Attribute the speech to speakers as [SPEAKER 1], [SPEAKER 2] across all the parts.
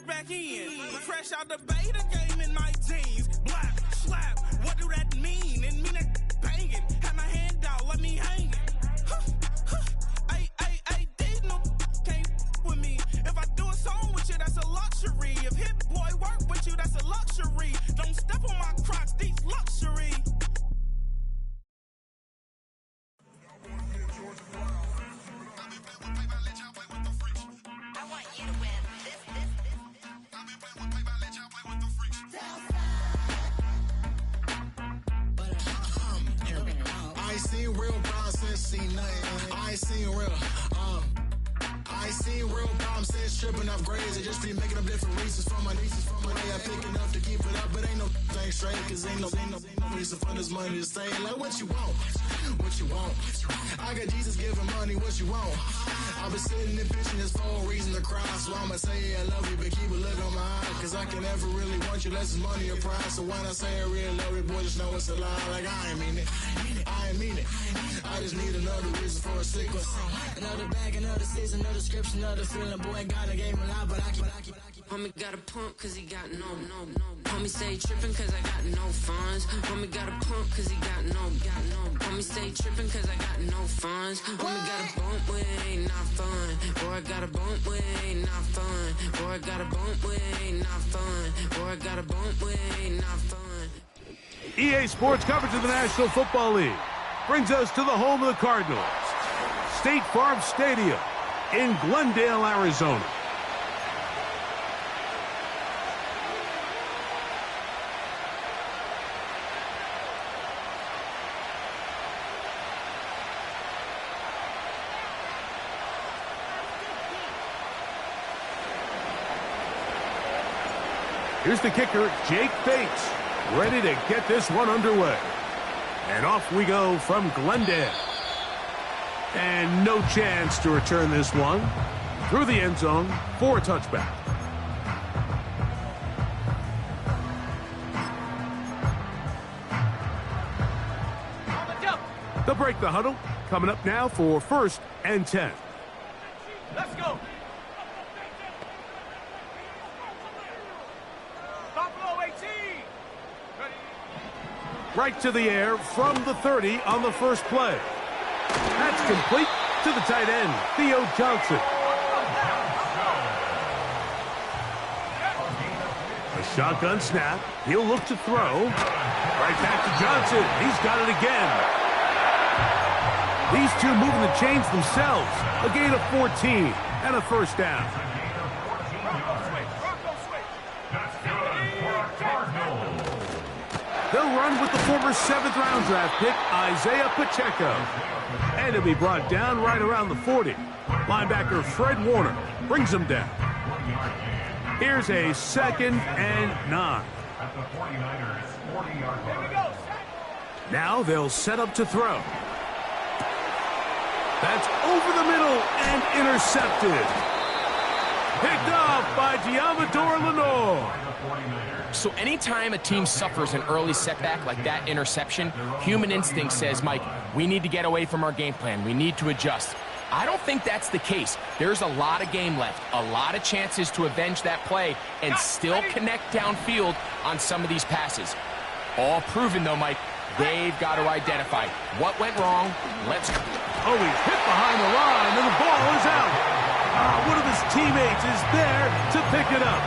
[SPEAKER 1] back in. Fresh out the beta game in my jeans. Blap, slap, what do that mean? It mean that banging. Have my hand out, let me hang it. These no can't with me. If I do a song with you, that's a luxury. If Hit Boy work with you, that's a luxury. Don't step on my Crocs, these luxury.
[SPEAKER 2] I ain't seen real problems since seen nothing. I ain't seen real, I ain't seen real problems since tripping off grades. I just be making up different reasons for my nieces, for my day. I pick enough to keep it up, but ain't no thing straight, cause ain't no reason for this money to stay. Like, what you want? What you want? I got Jesus giving money, what you want? I've been sitting and pitching this for a reason to cry. So I'ma say I love you, but keep a look on my eye. Cause I can never really want you unless it's money or pride. So when I say I really love you, boy, just know it's a lie. Like, I ain't mean it. I ain't mean it. I just need another reason for a sequence. Another bag, another season, another description, another feeling. Boy, got a game a lot, but I keep.
[SPEAKER 3] Homie got a pump cause he got no. Homie stay trippin' cause I got no funds. Homie got a pump cause he got no. Homie stay trippin' cause I got no funds. Homie got a bump with it ain't not fun. Boy, I got a bump with it ain't not fun. Boy, I got a bump with it ain't not fun. Boy, I got a bump with it ain't not fun.
[SPEAKER 4] EA Sports coverage of the National Football League brings us to the home of the Cardinals, State Farm Stadium in Glendale, Arizona. Here's the kicker, Jake Bates, ready to get this one underway. And off we go from Glendale. And no chance to return this one through the end zone for a touchback. They'll break the huddle. Coming up now for 1st and 10.
[SPEAKER 1] Let's go.
[SPEAKER 4] Right to the air from the 30 on the first play. That's complete to the tight end, Theo Johnson. A shotgun snap. He'll look to throw. Right back to Johnson. He's got it again. These two moving the chains themselves. A gain of 14 and a first down. They'll run with the former 7th-round draft pick, Isaiah Pacheco. And he'll be brought down right around the 40. Linebacker Fred Warner brings him down. Here's a 2nd and 9. Now they'll set up to throw. That's over the middle and intercepted. Picked off by Diamador Lenore.
[SPEAKER 5] So anytime a team suffers an early setback like that interception, human instinct says, Mike, we need to get away from our game plan. We need to adjust. I don't think that's the case. There's a lot of game left, a lot of chances to avenge that play and still connect downfield on some of these passes. All proven, though, Mike. They've got to identify what went wrong. Let's go.
[SPEAKER 4] Oh, he's hit behind the line, and the ball is out. One of his teammates is there to pick it up.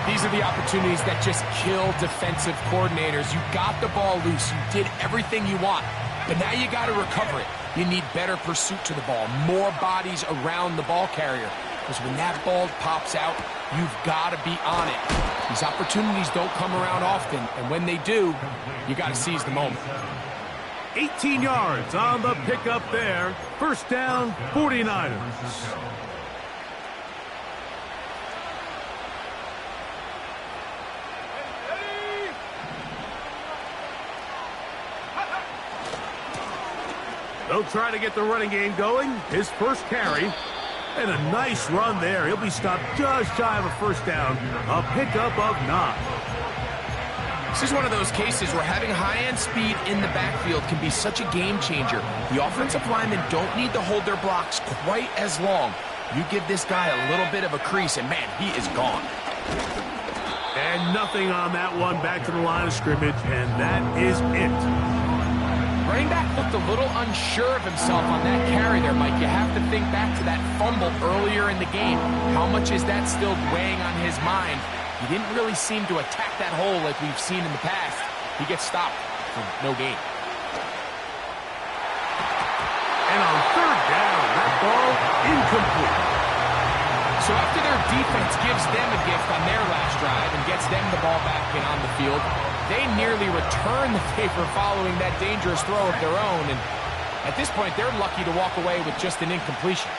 [SPEAKER 5] These are the opportunities that just kill defensive coordinators. You got the ball loose. You did everything you want. But now you got to recover it. You need better pursuit to the ball, more bodies around the ball carrier. Because when that ball pops out, you've got to be on it. These opportunities don't come around often. And when they do, you got to seize the moment.
[SPEAKER 4] 18 yards on the pickup there. First down, 49ers. They'll try to get the running game going. His first carry. And a nice run there. He'll be stopped just shy of a first down. A pickup of 9.
[SPEAKER 5] This is one of those cases where having high-end speed in the backfield can be such a game changer. The offensive linemen don't need to hold their blocks quite as long. You give this guy a little bit of a crease, and man, he is gone.
[SPEAKER 4] And nothing on that one. Back to the line of scrimmage, and that is it.
[SPEAKER 5] Running back looked a little unsure of himself on that carry there, Mike. You have to think back to that fumble earlier in the game. How much is that still weighing on his mind? He didn't really seem to attack that hole like we've seen in the past. He gets stopped for no gain.
[SPEAKER 4] And on third down, that ball incomplete.
[SPEAKER 5] So after their defense gives them a gift on their last drive and gets them the ball back and on the field, they nearly return the favor following that dangerous throw of their own. And at this point, they're lucky to walk away with just an incompletion.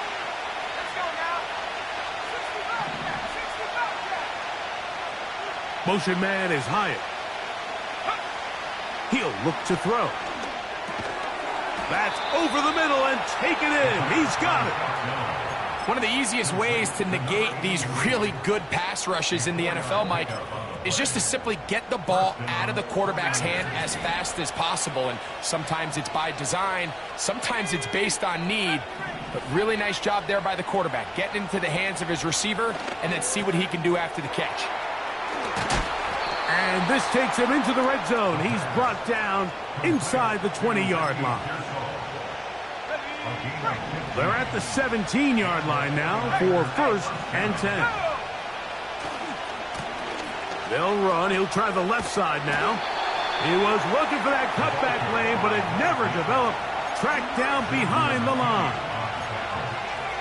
[SPEAKER 4] Motion man is Hyatt. He'll look to throw. That's over the middle and taken in. He's got it.
[SPEAKER 5] One of the easiest ways to negate these really good pass rushes in the NFL, Mike, is just to simply get the ball out of the quarterback's hand as fast as possible. And sometimes it's by design, sometimes it's based on need. But really nice job there by the quarterback, getting into the hands of his receiver and then see what he can do after the catch.
[SPEAKER 4] And this takes him into the red zone. He's brought down inside the 20-yard line. They're at the 17-yard line now for 1st and 10. They'll run. He'll try the left side now. He was looking for that cutback lane, but it never developed. Tracked down behind the line.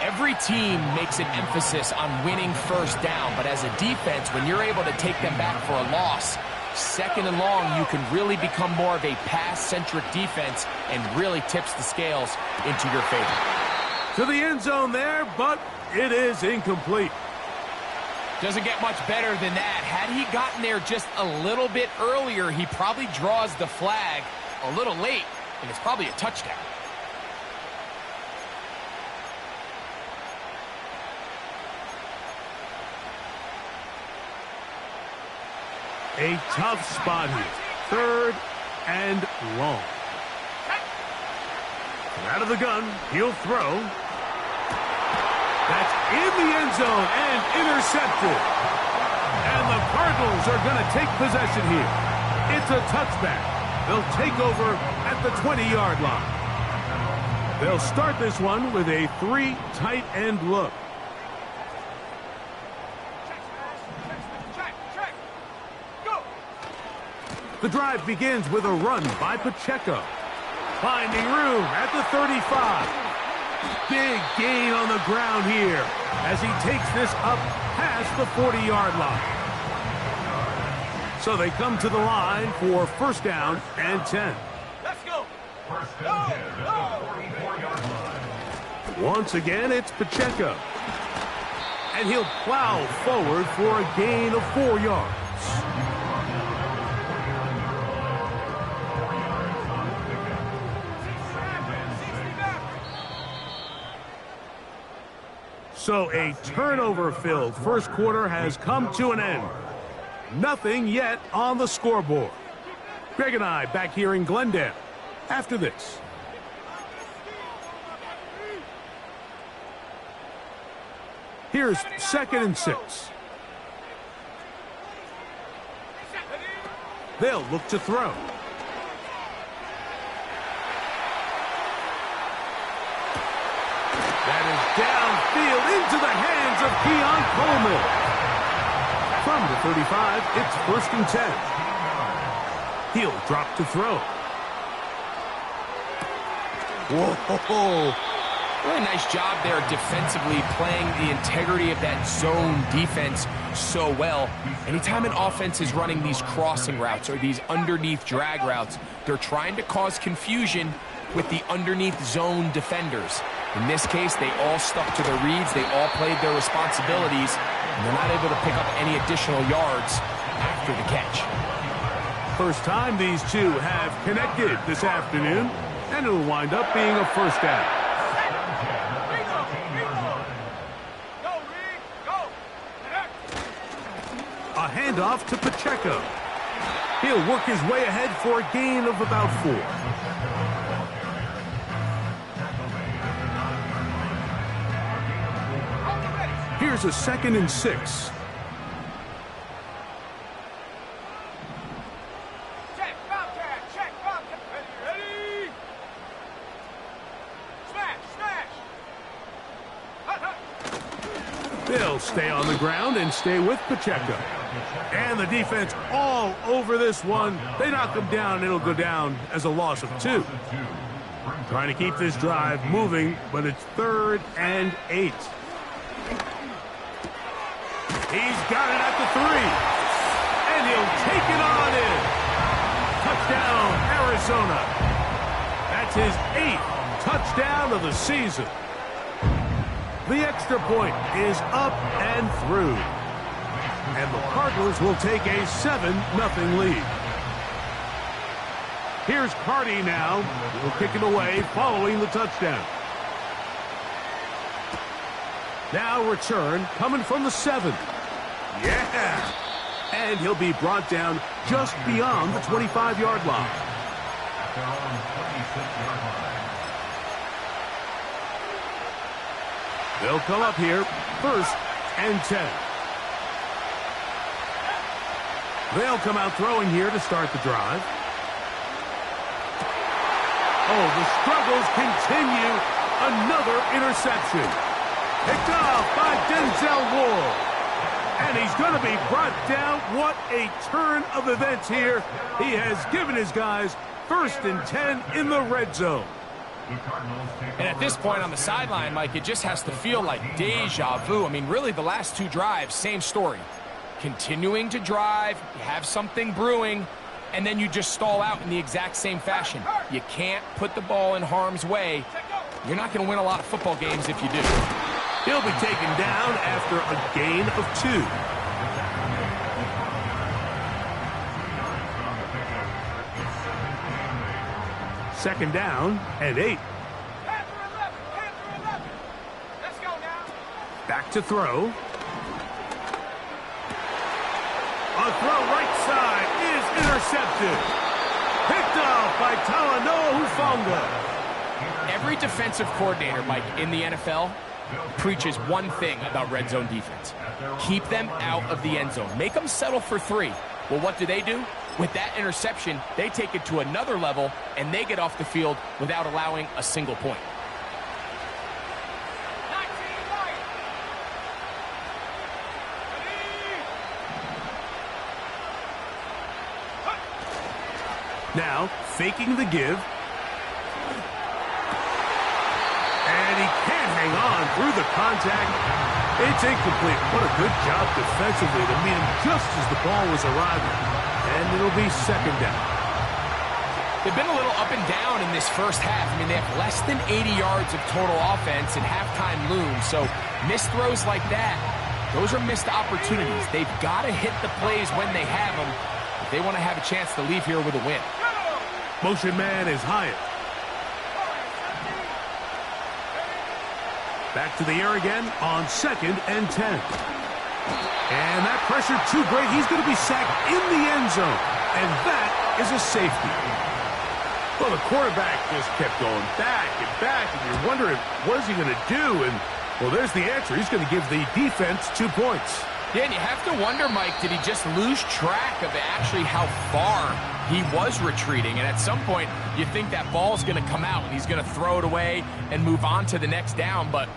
[SPEAKER 5] Every team makes an emphasis on winning first down, but as a defense, when you're able to take them back for a loss, 2nd and long, you can really become more of a pass-centric defense and really tips the scales into your favor.
[SPEAKER 4] To the end zone there, but it is incomplete.
[SPEAKER 5] Doesn't get much better than that. Had he gotten there just a little bit earlier, he probably draws the flag a little late, and it's probably a touchdown.
[SPEAKER 4] A tough spot here. 3rd and long. Out of the gun, he'll throw. That's in the end zone and intercepted. And the Cardinals are going to take possession here. It's a touchback. They'll take over at the 20-yard line. They'll start this one with a 3 tight end look. The drive begins with a run by Pacheco. Finding room at the 35. Big gain on the ground here as he takes this up past the 40-yard line. So they come to the line for 1st down and 10.
[SPEAKER 1] Let's go.
[SPEAKER 4] Once again, it's Pacheco. And he'll plow forward for a gain of 4 yards. So a turnover-filled first quarter has come to an end. Nothing yet on the scoreboard. Greg and I back here in Glendale after this. Here's 2nd and 6. They'll look to throw. That is downfield into the hands of Keon Coleman. From the 35, it's 1st and 10. He'll drop to throw. Whoa.
[SPEAKER 5] Really nice job there defensively, playing the integrity of that zone defense so well. Anytime an offense is running these crossing routes or these underneath drag routes, they're trying to cause confusion with the underneath zone defenders. In this case, they all stuck to their reads, they all played their responsibilities, and they're not able to pick up any additional yards after the catch.
[SPEAKER 4] First time these two have connected this afternoon, and it'll wind up being a 1st down. A handoff to Pacheco. He'll work his way ahead for a gain of about 4. Here's a 2nd and 6. stay on the ground and stay with Pacheco. And the defense all over this one. They knock him down, and it'll go down as a loss of 2. Trying to keep this drive moving, but it's 3rd and 8. He's got it at the 3. And he'll take it on in. Touchdown, Arizona. That's his 8th touchdown of the season. The extra point is up and through. And the Cardinals will take a 7-0 lead. Here's Cardi now. He'll kick it away following the touchdown. Now return coming from the 7. Yeah! And he'll be brought down just beyond the 25-yard line. They'll come up here, 1st and 10. They'll come out throwing here to start the drive. Oh, the struggles continue. Another interception. Picked off by Denzel Ward. And he's going to be brought down. What a turn of events here. He has given his guys 1st and 10 in the red zone.
[SPEAKER 5] And at this point on the sideline, Mike, it just has to feel like deja vu. I mean, really, the last 2 drives, same story. Continuing to drive, you have something brewing, and then you just stall out in the exact same fashion. You can't put the ball in harm's way. You're not going to win a lot of football games if you do.
[SPEAKER 4] He'll be taken down after a gain of 2. Second down and 8. Back to throw. A throw right side is intercepted. Picked off by Talanoa Hufanga.
[SPEAKER 5] Every defensive coordinator, Mike, in the NFL preaches one thing about red zone defense. Keep them out of the end zone. Make them settle for 3. Well, what do? With that interception, they take it to another level, and they get off the field without allowing a single point.
[SPEAKER 4] Now, faking the give. And he can't hang on through the contact. It's incomplete. What a good job defensively to meet him just as the ball was arriving. And it'll be 2nd down.
[SPEAKER 5] They've been a little up and down in this first half. I mean, they have less than 80 yards of total offense, and halftime looms. So missed throws like that, those are missed opportunities. They've got to hit the plays when they have them if they want to have a chance to leave here with a win.
[SPEAKER 4] Motion man is Hyatt. Back to the air again on 2nd and 10. And that pressure too great. He's going to be sacked in the end zone. And that is a safety. Well, the quarterback just kept going back and back. And you're wondering, what is he going to do? And, well, there's the answer. He's going to give the defense 2 points.
[SPEAKER 5] Yeah, and you have to wonder, Mike, did he just lose track of actually how far he was retreating? And at some point, you think that ball's going to come out and he's going to throw it away and move on to the next down. But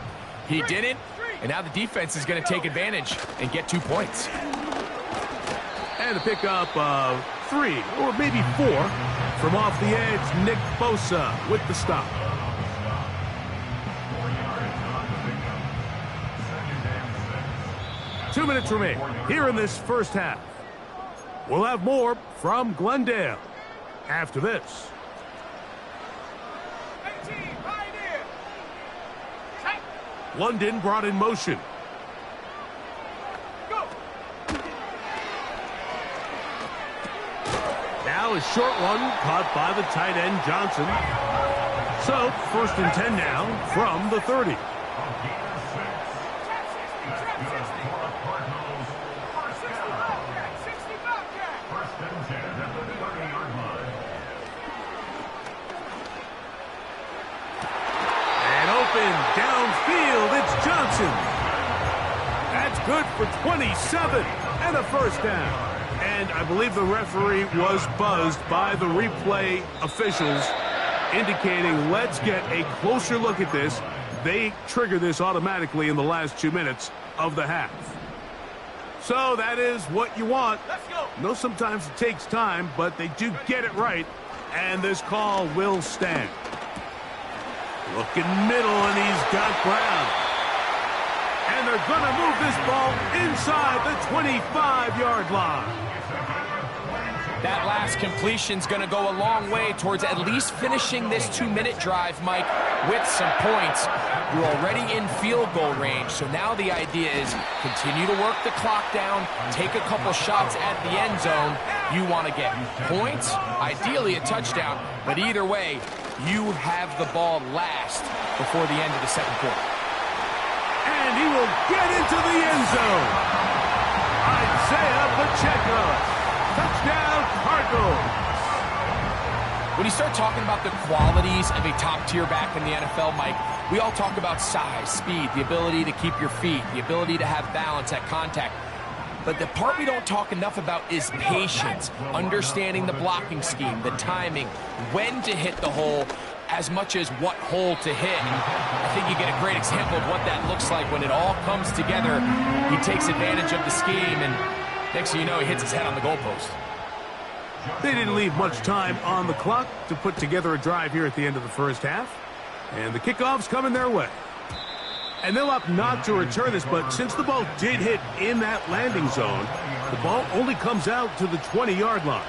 [SPEAKER 5] he didn't. And now the defense is going to take advantage and get 2 points.
[SPEAKER 4] And a pickup of 3 or maybe 4 from off the edge. Nick Bosa with the stop. Two minutes remain here in this first half. We'll have more from Glendale after this. London brought in motion. Now a short one caught by the tight end Johnson. So 1st and 10 now from the 30. Downfield, it's Johnson. That's good for 27 and a 1st down. And I believe the referee was buzzed by the replay officials, indicating let's get a closer look at this. They trigger this automatically in the last 2 minutes. of the half. So that is what you want.
[SPEAKER 1] Let's go.
[SPEAKER 4] No, sometimes it takes time, but they do get it right, and this call will stand. Looking middle, and he's got ground. And they're going to move this ball inside the 25-yard line.
[SPEAKER 5] That last completion's going to go a long way towards at least finishing this 2-minute drive, Mike, with some points. You're already in field goal range, so now the idea is continue to work the clock down, take a couple shots at the end zone. You want to get points, ideally a touchdown, but either way, you have the ball last before the end of the second quarter.
[SPEAKER 4] And he will get into the end zone. Isaiah Pacheco. Touchdown, Cardinals.
[SPEAKER 5] When you start talking about the qualities of a top-tier back in the NFL, Mike, we all talk about size, speed, the ability to keep your feet, the ability to have balance at contact. But the part we don't talk enough about is patience, understanding the blocking scheme, the timing, when to hit the hole, as much as what hole to hit. I think you get a great example of what that looks like when it all comes together. He takes advantage of the scheme, and next thing you know, he hits his head on the goalpost.
[SPEAKER 4] They didn't leave much time on the clock to put together a drive here at the end of the first half. And the kickoff's coming their way. And they'll opt not to return this, but since the ball did hit in that landing zone, the ball only comes out to the 20-yard line.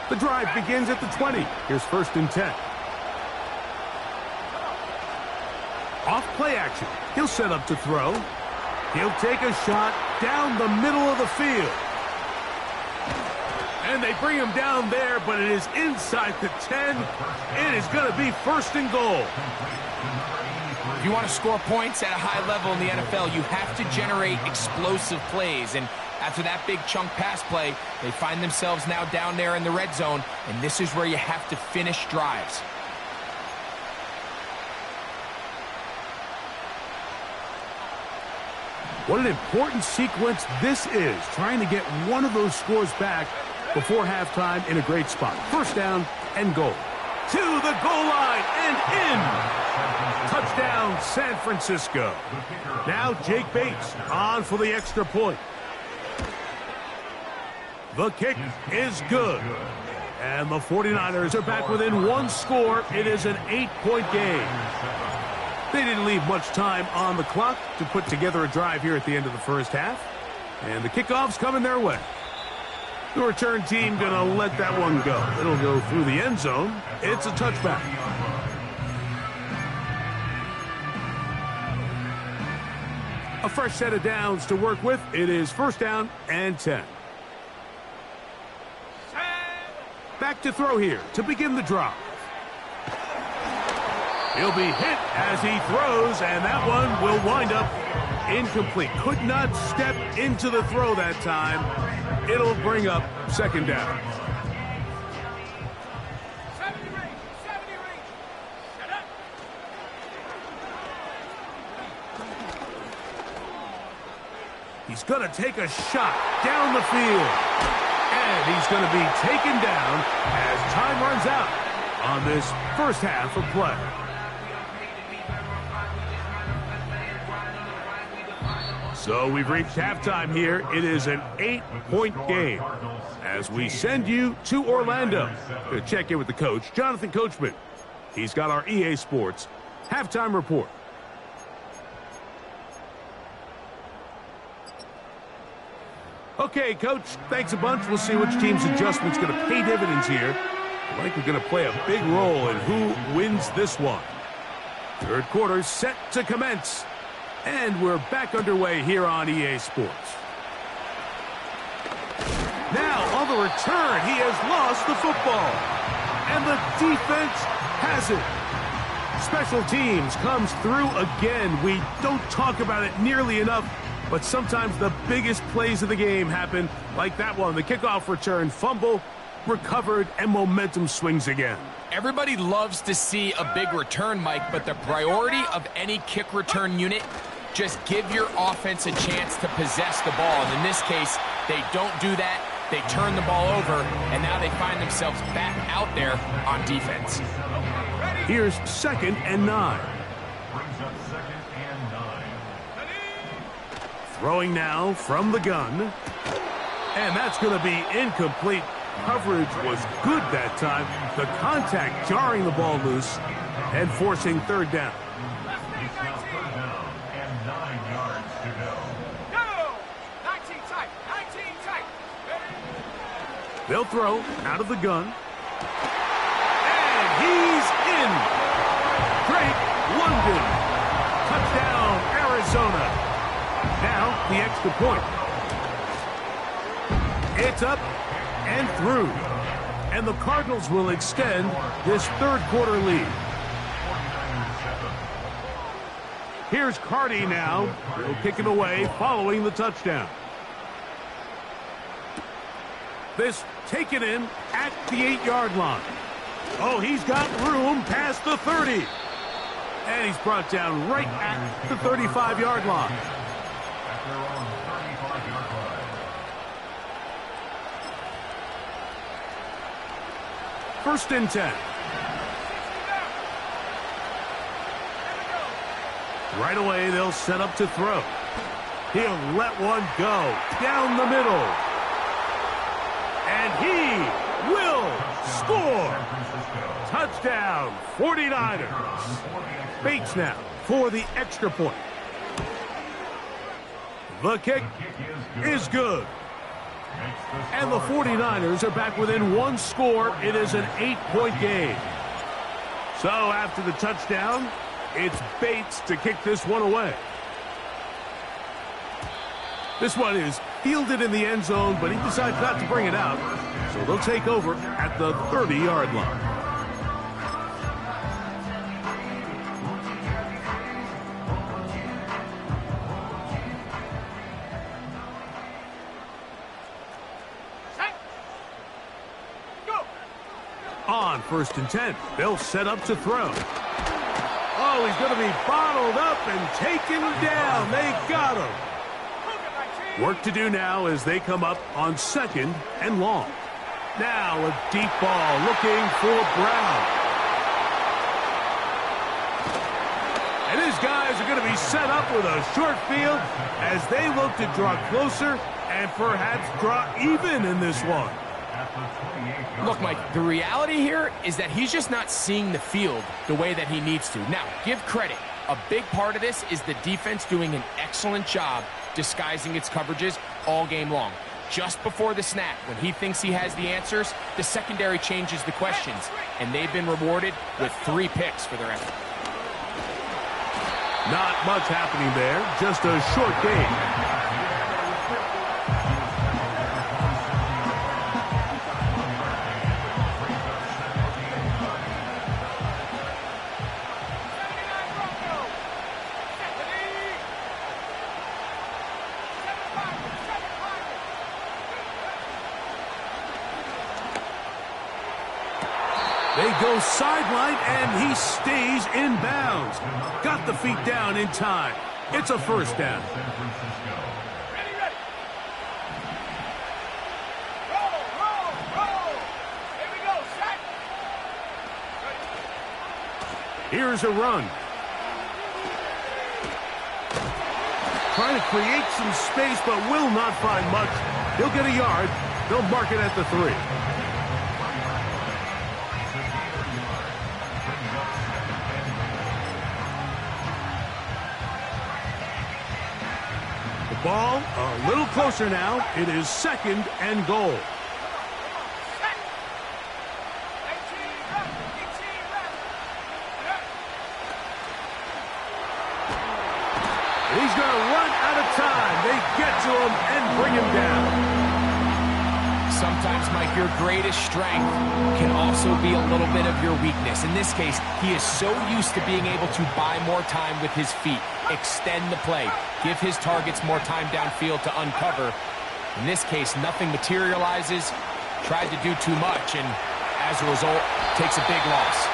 [SPEAKER 4] The drive begins at the 20. Here's 1st and 10. Off play action. He'll set up to throw. He'll take a shot down the middle of the field. And they bring him down there, but it is inside the 10. It is going to be 1st and goal.
[SPEAKER 5] If you want to score points at a high level in the NFL, you have to generate explosive plays. And after that big chunk pass play, they find themselves now down there in the red zone, and this is where you have to finish drives.
[SPEAKER 4] What an important sequence this is, trying to get one of those scores back before halftime in a great spot. 1st down and goal. To the goal line and in. Touchdown, San Francisco. Now Jake Bates on for the extra point. The kick is good. And the 49ers are back within one score. It is an 8-point game. They didn't leave much time on the clock to put together a drive here at the end of the first half. And the kickoff's coming their way. The return team going to let that one go. It'll go through the end zone. It's a touchback. A fresh set of downs to work with. It is 1st down and 10. Back to throw here to begin the drive. He'll be hit as he throws, and that one will wind up incomplete. Could not step into the throw that time. It'll bring up 2nd down. He's going to take a shot down the field. And he's going to be taken down as time runs out on this first half of play. So we've reached halftime here. It is an 8-point game as we send you to Orlando to check in with the coach, Jonathan Coachman. He's got our EA Sports halftime report. Okay, Coach, thanks a bunch. We'll see which team's adjustment's going to pay dividends here. I think we're going to play a big role in who wins this one. 3rd quarter set to commence. And we're back underway here on EA Sports. Now, on the return, he has lost the football. And the defense has it. Special teams comes through again. We don't talk about it nearly enough, but sometimes the biggest plays of the game happen like that one. The kickoff return, fumble, recovered, and momentum swings again.
[SPEAKER 5] Everybody loves to see a big return, Mike, but the priority of any kick return unit, just give your offense a chance to possess the ball. And in this case, they don't do that. They turn the ball over, and now they find themselves back out there on defense.
[SPEAKER 4] Here's 2nd and 9. Throwing now from the gun. And that's going to be incomplete. Coverage was good that time. The contact jarring the ball loose and forcing 3rd down. They'll throw out of the gun. And he's in. Drake London. Touchdown, Arizona. Now the extra point. It's up and through. And the Cardinals will extend this 3rd quarter lead. Here's Cardi now. He'll kick it away following the touchdown. This taken in at the 8-yard line. Oh, he's got room past the 30. And he's brought down right at the 35-yard line. First and 10. Right away, they'll set up to throw. He'll let one go down the middle. And he will score. Touchdown, 49ers. Bates now for the extra point. The kick is good. And the 49ers are back within 1 score. It is an 8-point game. So after the touchdown, it's Bates to kick this one away. This one is fielded in the end zone, but he decides not to bring it out. So they'll take over at the 30-yard line. On 1st and 10, they'll set up to throw. Oh, he's going to be bottled up and taken down. They got him. Work to do now as they come up on 2nd and long. Now a deep ball looking for Brown. And his guys are going to be set up with a short field as they look to draw closer and perhaps draw even in this one.
[SPEAKER 5] Look, Mike, the reality here is that he's just not seeing the field the way that he needs to. Now, give credit. A big part of this is the defense doing an excellent job disguising its coverages all game long. Just before the snap, when he thinks he has the answers, the secondary changes the questions, and they've been rewarded with 3 picks for their effort.
[SPEAKER 4] Not much happening there, just a short game. They go sideline, and he stays in bounds. Got the feet down in time. It's a 1st down.
[SPEAKER 1] Ready. Roll. Here we go, set.
[SPEAKER 4] Here's a run. Trying to create some space, but will not find much. He'll get a yard. They'll mark it at the 3. Ball a little closer now. It is 2nd and goal. He's going to run out of time. They get to him and bring him down.
[SPEAKER 5] Sometimes, Mike, your greatest strength can also be a little bit of your weakness. In this case, he is so used to being able to buy more time with his feet, extend the play, give his targets more time downfield to uncover. In this case, nothing materializes, tried to do too much, and as a result, takes a big loss.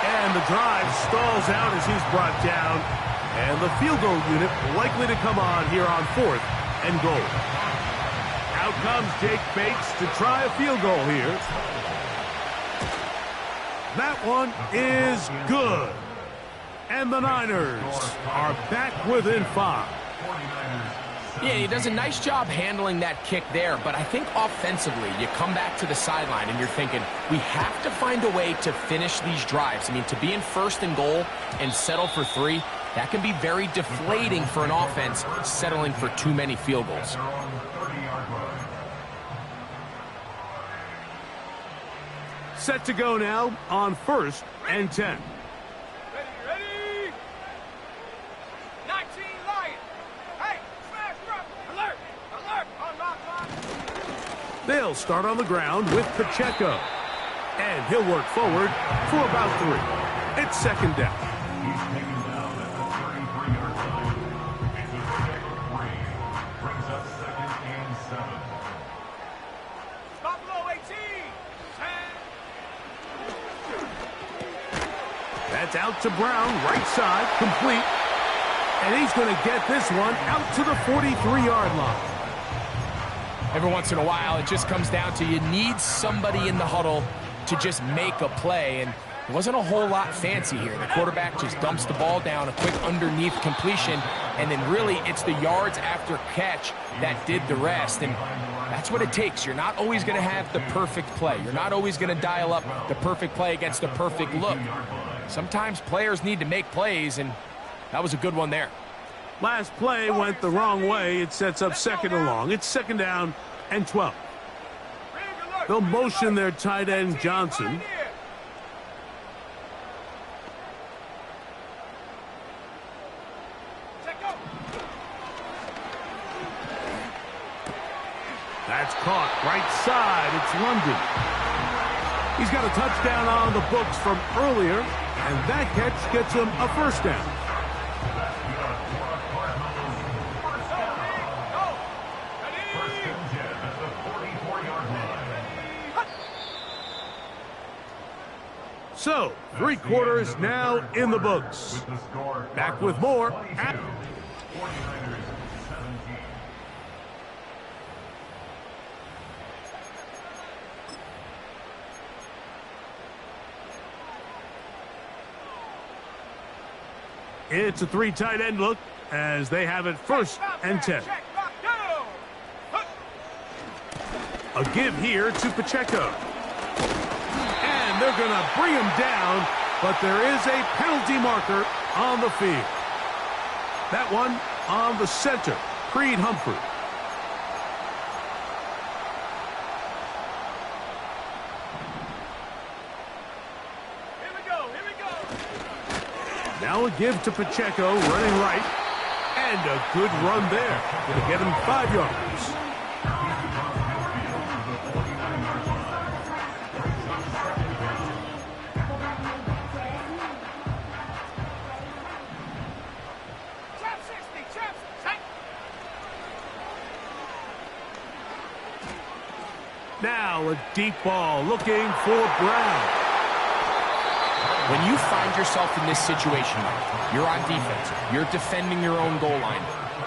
[SPEAKER 4] And the drive stalls out as he's brought down, and the field goal unit likely to come on here on 4th and goal. Out comes Jake Bates to try a field goal here. That one is good. And the Niners are back within 5.
[SPEAKER 5] Yeah, he does a nice job handling that kick there, but I think offensively, you come back to the sideline and you're thinking, we have to find a way to finish these drives. I mean, to be in 1st and goal and settle for 3, that can be very deflating for an offense settling for too many field goals.
[SPEAKER 4] Set to go now on 1st and 10.
[SPEAKER 1] Ready? 19 Lions. Hey, smash drop. Alert. On my clock.
[SPEAKER 4] They'll start on the ground with Pacheco. And he'll work forward for about 3. It's 2nd down.
[SPEAKER 6] He's taken down at the 33-yard line. It's a pick of 3. Brings up 2nd and 7.
[SPEAKER 1] Buffalo 18. 10.
[SPEAKER 4] That's out to Brown, right side, complete. And he's going to get this one out to the 43-yard line.
[SPEAKER 5] Every once in a while, it just comes down to you need somebody in the huddle to just make a play, and it wasn't a whole lot fancy here. The quarterback just dumps the ball down, a quick underneath completion, and then really it's the yards after catch that did the rest, and that's what it takes. You're not always going to have the perfect play. You're not always going to dial up the perfect play against the perfect look. Sometimes players need to make plays, and that was a good one there.
[SPEAKER 4] Last play went the wrong way. It sets up 2nd and long. It's 2nd down and 12. They'll motion their tight end, Johnson. That's caught right side. It's London. He's got a touchdown on the books from earlier, and that catch gets him a 1st down. So, 3 quarters now in the books. Back with more. It's a 3 tight end look as they have it 1st and 10. A give here to Pacheco. And they're going to bring him down, but there is a penalty marker on the field. That one on the center, Creed Humphrey. Now a give to Pacheco, running right. And a good run there. Going to get him 5 yards. Now a deep ball looking for Brown.
[SPEAKER 5] When you find yourself in this situation, you're on defense, you're defending your own goal line,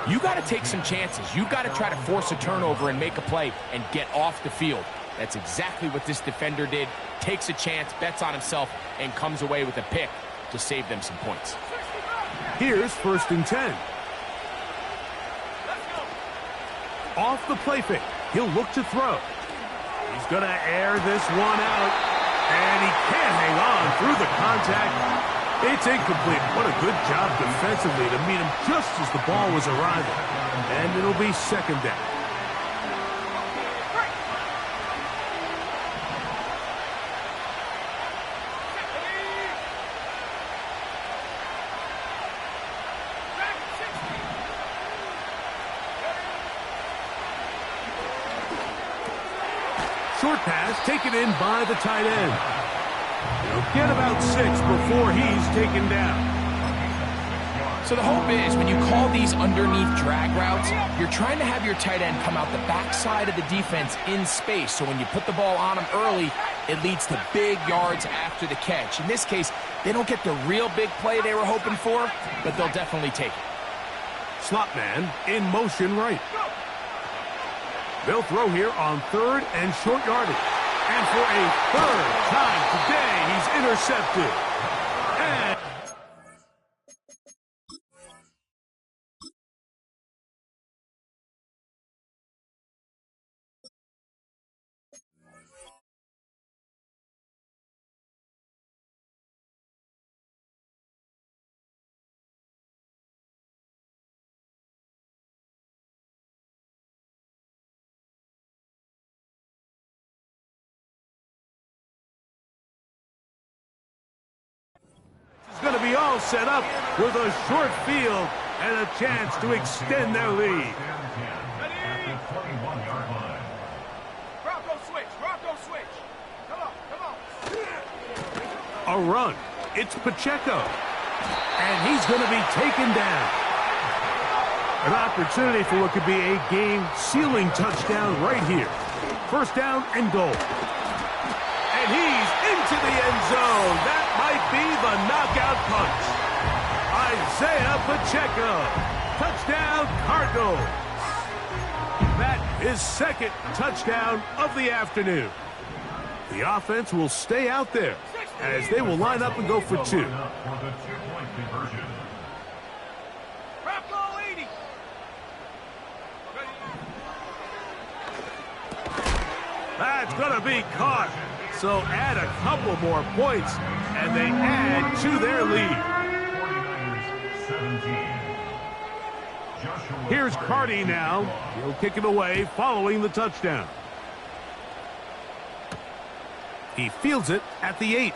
[SPEAKER 5] you got to take some chances. You got to try to force a turnover and make a play and get off the field. That's exactly what this defender did. Takes a chance, bets on himself, and comes away with a pick to save them some points.
[SPEAKER 4] Here's 1st and 10. Off the play fake. He'll look to throw. He's going to air this one out. And he can't hang on through the contact. It's incomplete. What a good job defensively to meet him just as the ball was arriving. And it'll be 2nd down. Short pass taken in by the tight end. He'll get about 6 before he's taken down.
[SPEAKER 5] So the hope is when you call these underneath drag routes, you're trying to have your tight end come out the backside of the defense in space. So when you put the ball on him early, it leads to big yards after the catch. In this case, they don't get the real big play they were hoping for, but they'll definitely take it.
[SPEAKER 4] Slot man in motion right. They'll throw here on 3rd and short yardage. And for a 3rd time today, he's intercepted. And it's going to be all set up with a short field and a chance to extend their lead. A run. It's Pacheco. And he's going to be taken down. An opportunity for what could be a game-sealing touchdown right here. 1st down and goal. And he's into the end zone. That might be the knockout punch. Isaiah Pacheco. Touchdown, Cardinals. That is 2nd touchdown of the afternoon. The offense will stay out there as they will line up and go for 2. That's going to be caught. So add a couple more points, and they add to their lead. Here's Cardi now. He'll kick it away following the touchdown. He fields it at the 8.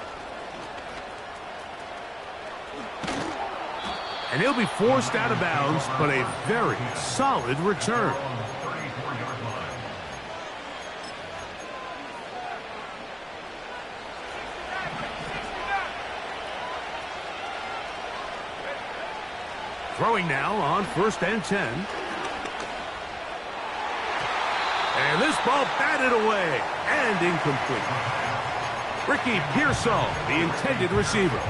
[SPEAKER 4] And he'll be forced out of bounds, but a very solid return. Throwing now on 1st and 10. And this ball batted away and incomplete. Ricky Pearsall, the intended receiver.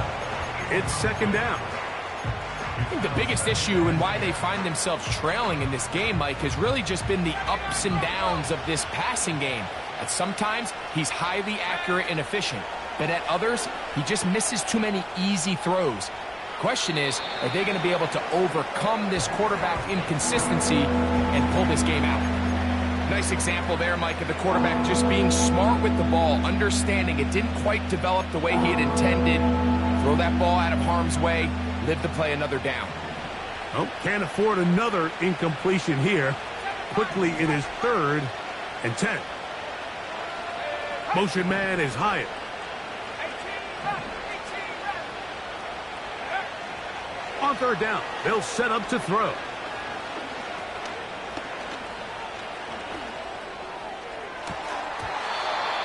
[SPEAKER 4] It's 2nd down.
[SPEAKER 5] I think the biggest issue and why they find themselves trailing in this game, Mike, has really just been the ups and downs of this passing game. At sometimes, he's highly accurate and efficient, but at others, he just misses too many easy throws. Question is, are they going to be able to overcome this quarterback inconsistency and pull this game out? Nice example there, Mike, of the quarterback just being smart with the ball, understanding it didn't quite develop the way he had intended. Throw that ball out of harm's way, live to play another down.
[SPEAKER 4] Oh, can't afford another incompletion here. Quickly, it is 3rd and 10. Motion man is Hyatt. On 3rd down, they'll set up to throw.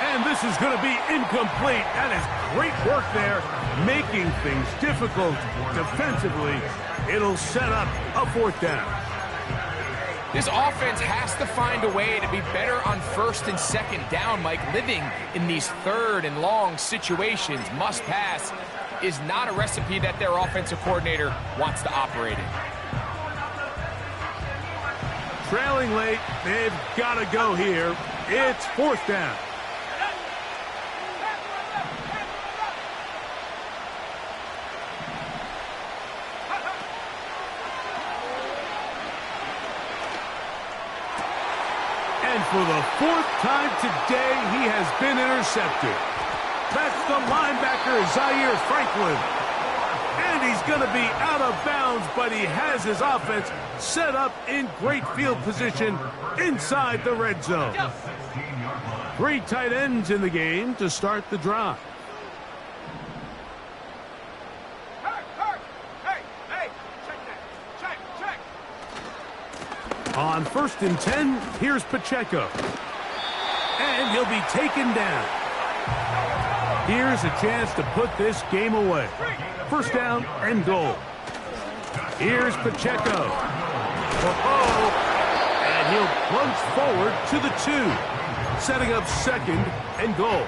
[SPEAKER 4] And this is going to be incomplete. That is great work there, making things difficult defensively. It'll set up a 4th down.
[SPEAKER 5] This offense has to find a way to be better on 1st and 2nd down, Mike. Living in these 3rd and long situations, must pass, is not a recipe that their offensive coordinator wants to operate in.
[SPEAKER 4] Trailing late, they've got to go here. It's 4th down. And for the 4th time today, he has been intercepted. That's the linebacker, Zaire Franklin. And he's going to be out of bounds, but he has his offense set up in great field position inside the red zone. 3 tight ends in the game to start the drive. On 1st and 10, here's Pacheco. And he'll be taken down. Here's a chance to put this game away. 1st down and goal. Here's Pacheco. Oh, and he'll plunge forward to the 2, setting up 2nd and goal.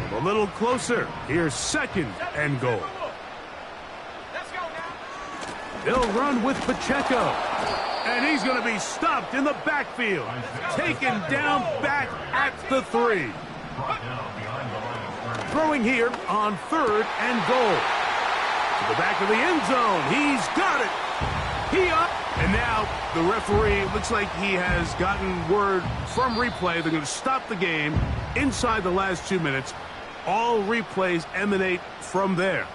[SPEAKER 4] From a little closer, here's 2nd and goal. They'll run with Pacheco. And he's going to be stopped in the backfield. Taken down back at the 3. Throwing here on 3rd and goal. To the back of the end zone. He's got it. And now the referee looks like he has gotten word from replay. They're going to stop the game inside the last 2 minutes. All replays emanate from there.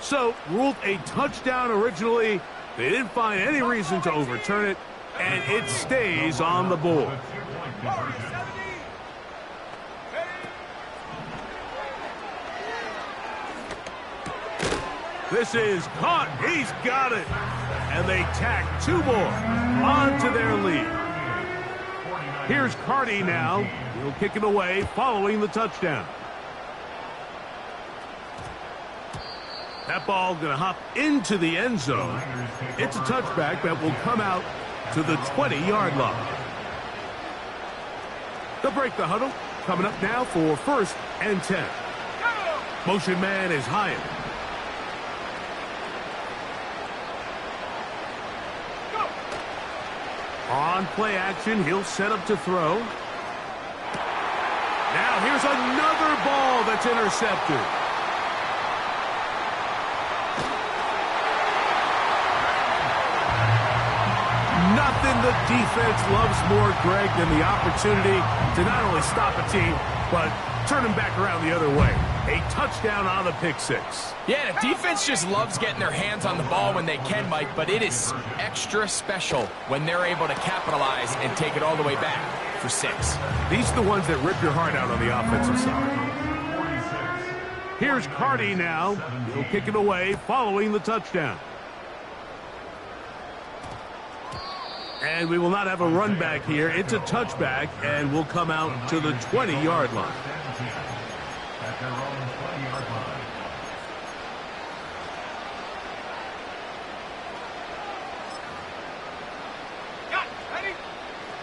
[SPEAKER 4] So, ruled a touchdown originally. They didn't find any reason to overturn it, and it stays on the board. This is caught. He's got it. And they tack 2 more onto their lead. Here's Carty now. He'll kick it away following the touchdown. That ball going to hop into the end zone. It's a touchback that will come out to the 20-yard line. They'll break the huddle. Coming up now for 1st and 10. Motion man is Hyatt. On play action, he'll set up to throw. Now here's another ball that's intercepted. Nothing the defense loves more, Greg, than the opportunity to not only stop a team, but turn them back around the other way. A touchdown on the pick 6.
[SPEAKER 5] Yeah, the defense just loves getting their hands on the ball when they can, Mike, but it is extra special when they're able to capitalize and take it all the way back for 6.
[SPEAKER 4] These are the ones that rip your heart out on the offensive side. Here's Carty now. He'll kick it away following the touchdown. And we will not have a run back here. It's a touchback, and we'll come out to the 20-yard line.
[SPEAKER 6] At their own 20-yard line.
[SPEAKER 1] Got it. Ready?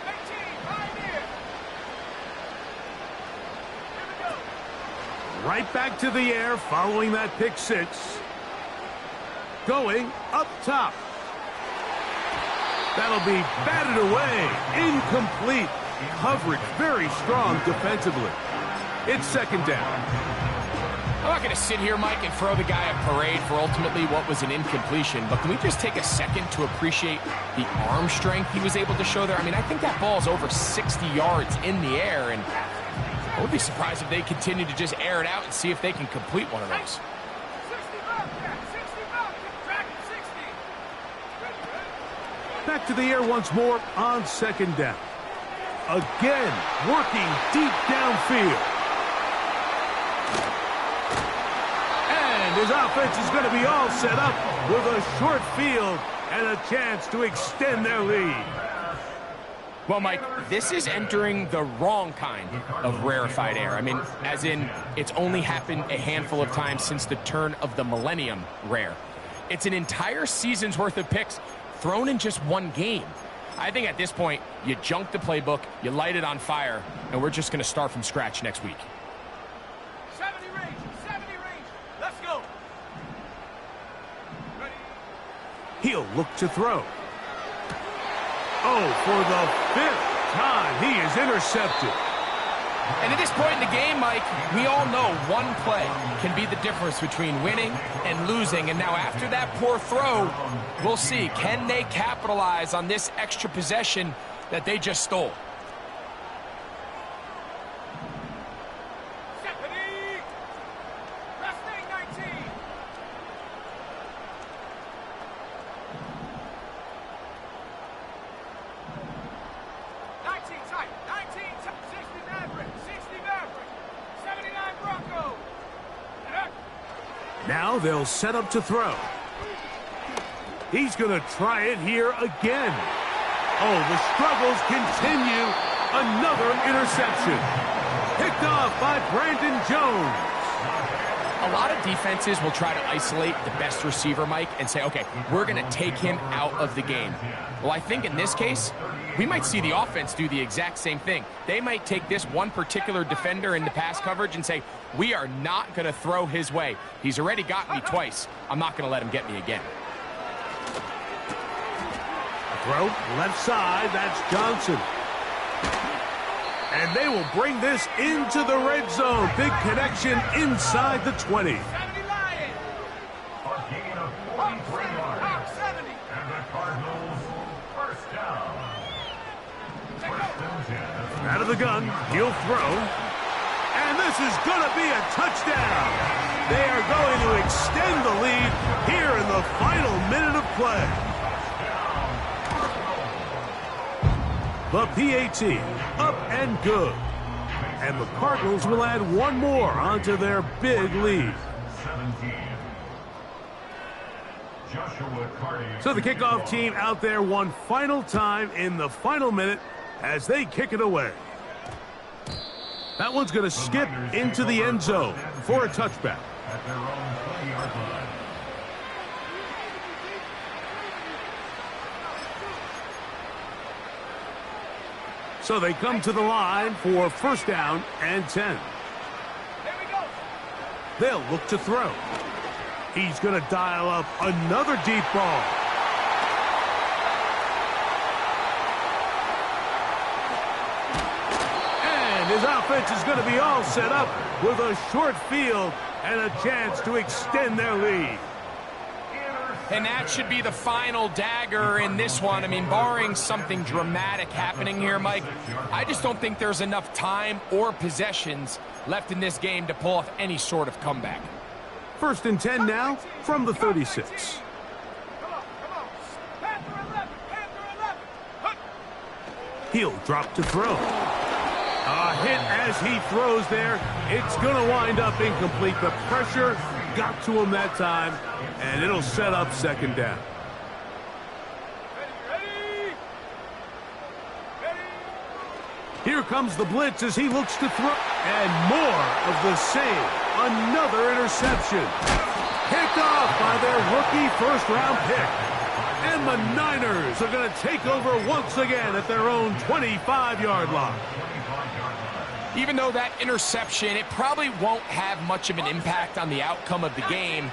[SPEAKER 1] 18, right here. Here we go.
[SPEAKER 4] Right back to the air following that pick 6. Going up top. That'll be batted away. Incomplete. Coverage very strong defensively. It's 2nd down.
[SPEAKER 5] I'm not going to sit here, Mike, and throw the guy a parade for ultimately what was an incompletion, but can we just take a second to appreciate the arm strength he was able to show there? I mean, I think that ball's over 60 yards in the air, and I would be surprised if they continue to just air it out and see if they can complete one of those.
[SPEAKER 1] 60 back there. 60 back. Track 60.
[SPEAKER 4] Back to the air once more on 2nd down. Again, working deep downfield. And his offense is going to be all set up with a short field and a chance to extend their lead.
[SPEAKER 5] Well, Mike, this is entering the wrong kind of rarefied air. I mean, as in, it's only happened a handful of times since the turn of the millennium rare. It's an entire season's worth of picks thrown in just one game. I think at this point, you junk the playbook, you light it on fire, and we're just going to start from scratch next week.
[SPEAKER 1] 70 range. 70 range. Let's go. Ready?
[SPEAKER 4] He'll look to throw. Oh, for the 5th time, he is intercepted.
[SPEAKER 5] And at this point in the game, Mike, we all know one play can be the difference between winning and losing. And now after that poor throw, we'll see, can they capitalize on this extra possession that they just stole?
[SPEAKER 1] Stephanie! Resting 19. 19 tight. 19 tight. 60 Maverick. 60 Maverick. 79 Bronco.
[SPEAKER 4] Now they'll set up to throw. He's going to try it here again. Oh, the struggles continue. Another interception. Picked off by Brandon Jones.
[SPEAKER 5] A lot of defenses will try to isolate the best receiver, Mike, and say, okay, we're going to take him out of the game. Well, I think in this case, we might see the offense do the exact same thing. They might take this one particular defender in the pass coverage and say, we are not going to throw his way. He's already got me twice. I'm not going to let him get me again.
[SPEAKER 4] Throw, left side, that's Johnson. And they will bring this into the red zone. Big connection inside the 20.
[SPEAKER 6] A gain of 43 yards. And the Cardinals first down. First and 10.
[SPEAKER 4] Out of the gun, he'll throw. And this is going to be a touchdown. They are going to extend the lead here in the final minute of play. The PAT, up and good. And the Cardinals will add one more onto their big lead.
[SPEAKER 6] 17. Joshua Carty.
[SPEAKER 4] So the kickoff team out there one final time in the final minute as they kick it away. That one's going to skip into the end zone for a touchback.
[SPEAKER 6] At their own 20-yard line.
[SPEAKER 4] So they come to the line for first down and 10. They'll look to throw. He's going to dial up another deep ball. And his offense is going to be all set up with a short field and a chance to extend their lead.
[SPEAKER 5] And that should be the final dagger in this one. I mean, barring something dramatic happening here, Mike, I just don't think there's enough time or possessions left in this game to pull off any sort of comeback.
[SPEAKER 4] First and 10 now from the 36. He'll drop to throw. A hit as he throws there. It's going to wind up incomplete. The pressure got to him that time, and it'll set up second down. Here comes the blitz as he looks to throw. And more of the same. Another interception. Picked off by their rookie first-round pick. And the Niners are going to take over once again at their own 25-yard line.
[SPEAKER 5] Even though that interception, it probably won't have much of an impact on the outcome of the game,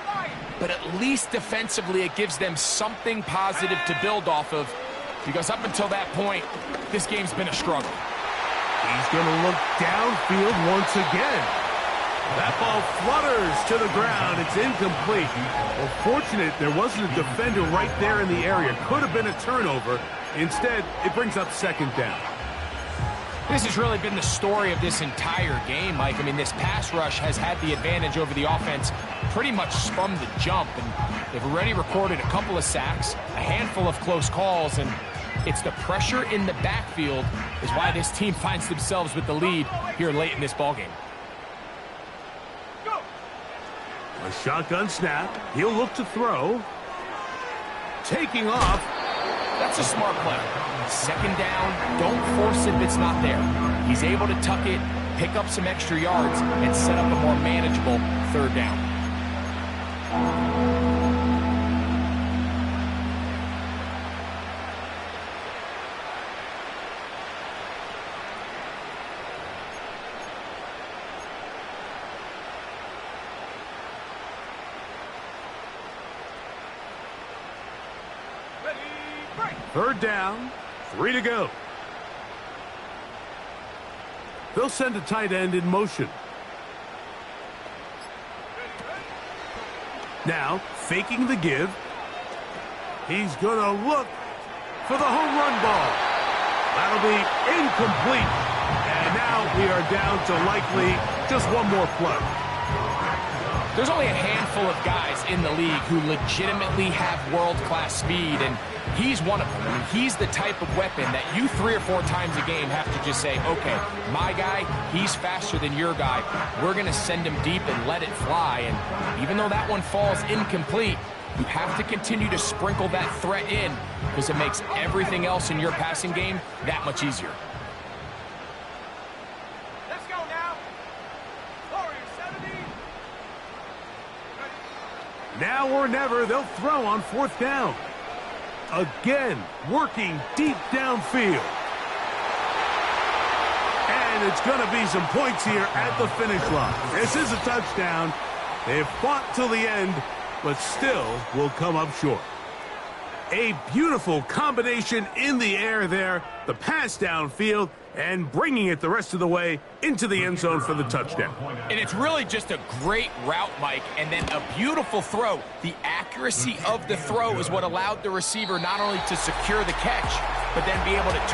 [SPEAKER 5] but at least defensively it gives them something positive to build off of, because up until that point, this game's been a struggle.
[SPEAKER 4] He's going to look downfield once again. That ball flutters to the ground. It's incomplete. Well, fortunate there wasn't a defender right there in the area. Could have been a turnover. Instead, it brings up second down.
[SPEAKER 5] This has really been the story of this entire game, Mike. I mean, this pass rush has had the advantage over the offense pretty much from the jump, and they've already recorded a couple of sacks, a handful of close calls, and it's the pressure in the backfield is why this team finds themselves with the lead here late in this ballgame.
[SPEAKER 4] A shotgun snap. He'll look to throw. Taking off.
[SPEAKER 5] That's a smart play. Second down, don't force it if it's not there. He's able to tuck it, pick up some extra yards, and set up a more manageable third down.
[SPEAKER 4] Third down, 3 to go. They'll send a tight end in motion. Now, faking the give. He's going to look for the home run ball. That'll be incomplete. And now we are down to likely just one more play.
[SPEAKER 5] There's only a handful of guys in the league who legitimately have world-class speed, and he's one of them. I mean, he's the type of weapon that you 3 or 4 times a game have to just say, okay, my guy, he's faster than your guy. We're going to send him deep and let it fly. And even though that one falls incomplete, you have to continue to sprinkle that threat in because it makes everything else in your passing game that much easier.
[SPEAKER 1] Let's go now. Warrior 70.
[SPEAKER 4] Now or never, they'll throw on fourth down. Again, working deep downfield. And it's going to be some points here at the finish line. This is a touchdown. They've fought till the end, but still will come up short. A beautiful combination in the air there, the pass downfield, and bringing it the rest of the way into the end zone for the touchdown.
[SPEAKER 5] And it's really just a great route, Mike, and then a beautiful throw. The accuracy of the throw is what allowed the receiver not only to secure the catch, but then be able to turn